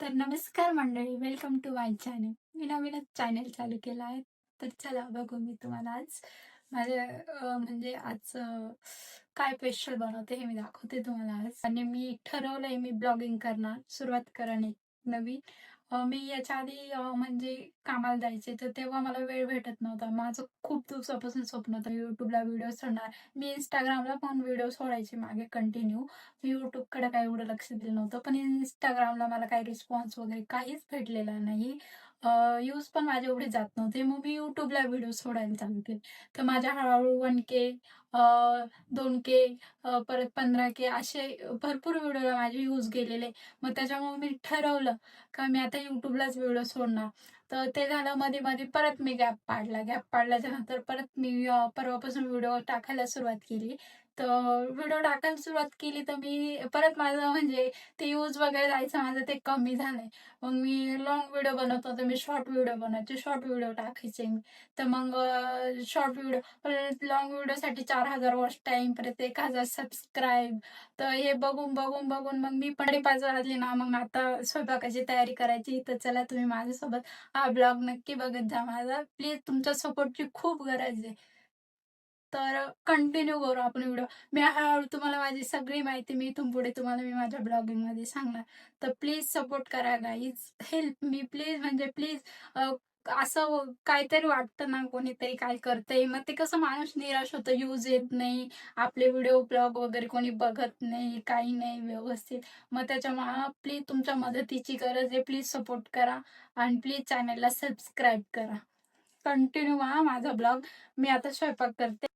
तर नमस्कार मंडळी, वेलकम टू माय चॅनल. मी नवीनच चॅनल चालू केला आहे. तर चला बघू मी तुम्हाला आज माझ्या म्हणजे आज काय स्पेशल बनवते हे मी दाखवते तुम्हाला आज. आणि मी ठरवलंय मी ब्लॉगिंग करणार, सुरुवात करेन एक नवीन. मी याच्या आधी म्हणजे कामाला जायचे तर तेव्हा मला वेळ भेटत नव्हता. माझं खूप दिवसापासून स्वप्न होतं YouTubeला व्हिडिओ सोडणार. मी Instagramला पण व्हिडिओ सोडायचे मागे कंटिन्यू. मी YouTubeकडे काही एवढं लक्ष दिलं नव्हतं. पण Instagramला मला काही रिस्पॉन्स वगैरे काहीच भेटलेला नाही. व्ह्यूज पण माझे एवढे जात नव्हते. मग मी YouTubeला व्हिडिओ सोडायला चालू केले. तर माझ्या हळू-हळू 1K 2K परत 15K असे भरपूर व्हिडिओला माझे व्ह्यूज गेलेले. मग त्याच्यामुळे मी ठरवलं का मी आता YouTubeलाच व्हिडिओ सोडणार. तर ते झालं मध्ये-मध्ये परत मी गॅप पाडला. गॅप पाडल्याच्या नंतर परत मी परवापासून व्हिडिओ टाकायला सुरुवात केली. तर व्हिडिओ टाकायला सुरुवात केली तर मी परत माझं म्हणजे ते व्ह्यूज वगैरे जायचं माझं ते कमी झालंय. मग मी लाँग व्हिडिओ बनवत नव्हते. मी शॉर्ट व्हिडिओ बनवायचे. शॉर्ट व्हिडिओ टाकायचे मी. तर मग शॉर्ट व्हिडिओ परत लाँग व्हिडिओसाठी 4,000 वॉच टाईम, परत 1,000 सबस्क्राईब. तर हे बघून मग मी 5:30 वाजले ना, मग आता स्वयंपाकाची तयारी करायची. तर चला तुम्ही माझ्यासोबत हा ब्लॉग नक्की बघत जा माझा. प्लीज तुमच्या सपोर्टची खूप गरज आहे. तर कंटिन्यू करू आपण व्हिडिओ. मी हळू-हळू तुम्हाला माझी सगळी माहिती मी इथून पुढे तुम्हाला मी माझ्या ब्लॉगिंगमध्ये सांगणार. तर प्लीज सपोर्ट करा गाईज. हेल्प मी प्लीज म्हणजे प्लीज. असं काहीतरी वाटतं ना कोणीतरी काय करतंय, मग ते कसं माणूस निराश होतं, व्ह्यूज येत नाही, आपले व्हिडिओ ब्लॉग वगैरे कोणी बघत नाही, काही नाही व्यवस्थित. मग त्याच्यामुळं प्लीज तुमच्या मदतीची गरज आहे. प्लीज सपोर्ट करा आणि प्लीज चॅनलला सबस्क्राईब करा. कंटिन्यू पहा माझा ब्लॉग. मी आता स्वयंपाक करते.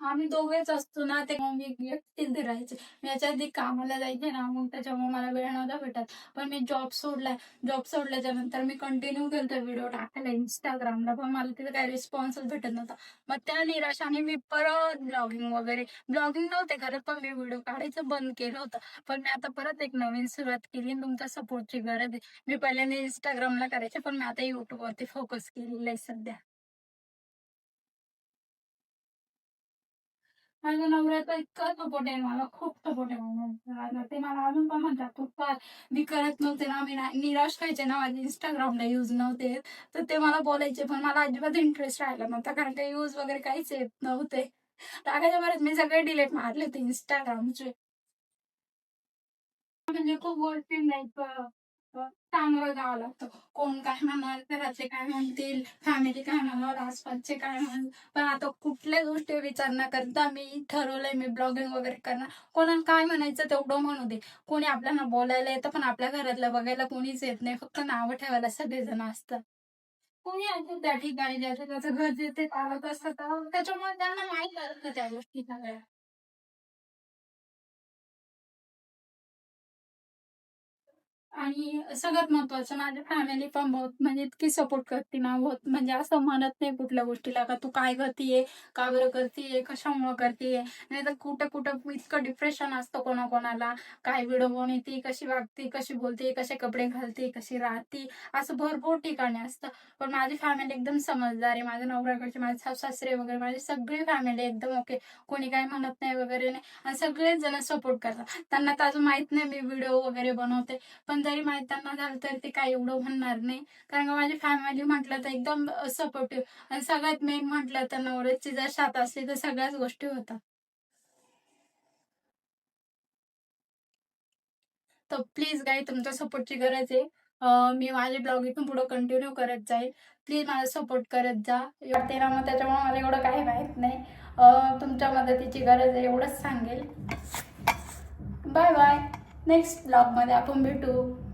आम्ही दोघेच असतो ना, ते मग मी एकटीच राहायचे. मी याच्या आधी कामाला जायचे ना, मग त्याच्यामुळे मला वेळ नव्हता भेटत. पण मी जॉब सोडलाय. जॉब सोडल्याच्या नंतर मी कंटिन्यू केलतो व्हिडिओ टाकायला Instagramला, पण मला तिथे काही रिस्पॉन्सच भेटत नव्हता. मग त्या निराशाने मी परत ब्लॉगिंग नव्हते करत, पण मी व्हिडिओ काढायचं बंद केलं होतं. पण मी आता परत एक नवीन सुरुवात केली आणि तुमच्या सपोर्टची गरज आहे. मी पहिल्यांदा Instagramला करायचे, पण मी आता YouTubeवरती फोकस केलेलं आहे सध्या. माझ्या नवऱ्याचा इतका सपोर्ट आहे मला, खूप सपोर्ट आहे मला. ते मला अजून पण म्हणतात, "तू कर." मी करत नव्हते ना, मी निराश व्हायचे ना, माझे Instagramला यूज नव्हते येत, तर ते मला बोलायचे. पण मला अजिबात इंटरेस्ट राहिला नव्हता, कारण काही यूज वगैरे काहीच येत नव्हते. टाकायच्या बरंच मी सगळे डिलीट मारले होते Instagramचे. म्हणजे खूप गोष्टी नाहीत सामोरं जावं लागतं. कोण काय म्हणणार, घरातले काय म्हणतील, फॅमिली काय म्हणणार, आसपासचे काय म्हणतील. पण आता कुठल्याच गोष्टी विचार न करता मी ठरवलंय मी ब्लॉगिंग वगैरे करणार. कोणाला काय म्हणायचं तेवढं म्हणू दे. कोणी आपल्याला बोलायला येतं, पण आपल्या घरातलं बघायला कोणीच येत नाही. फक्त नावं ठेवायला सगळेजण असतात. कोणी असेल त्या ठिकाणी ज्याचं त्याचं घर जिथे चालत असतं, तर त्याच्यामुळे त्यांना माहीत असतं त्या गोष्टी सगळ्या. आणि सगळ्यात महत्त्वाचं माझी फॅमिली पण बहुत म्हणजे इतकी सपोर्ट करते ना, बहुत म्हणजे असं म्हणत नाही कुठल्या गोष्टीला का तू काय करतीये? का बरं करतीये? कशामुळं करतीये? नाहीतर कुठं-कुठं इतकं डिप्रेशन असतं कोणाकोणाला. काय व्हिडिओ बनवते, कशी वागते, कशी बोलते, कसे कपडे घालते, कशी राहते, असं भरपूर ठिकाणी असतं. पण माझी फॅमिली एकदम समजदार आहे. माझ्या नवऱ्याकडचे माझे सासू-सासरे वगैरे माझी सगळी फॅमिली एकदम ओके. कोणी काही म्हणत नाही वगैरे नाही आणि सगळेच जण सपोर्ट करतात. त्यांना तर अजून माहीत नाही मी व्हिडिओ वगैरे बनवते. पण जरी माहीत त्यांना झालं तरी ते काही एवढं म्हणणार नाही. कारण का माझी फॅमिली म्हटलं तर एकदम सपोर्टिव्ह आणि सगळ्यात मेन म्हटलं तर नवऱ्याची जर साथ असली तर सगळ्याच गोष्टी होतात. तर प्लीज गाईज तुमच्या सपोर्टची गरज आहे. मी माझे ब्लॉग इथून पुढे कंटिन्यू करत जाईल. प्लीज मला सपोर्ट करत जा. वाटते ना मग त्याच्यामुळे मला एवढं काही माहीत नाही. तुमच्या मदतीची गरज आहे एवढंच सांगेल. Bye bye. नेक्स्ट ब्लॉगमध्ये आपण भेटू.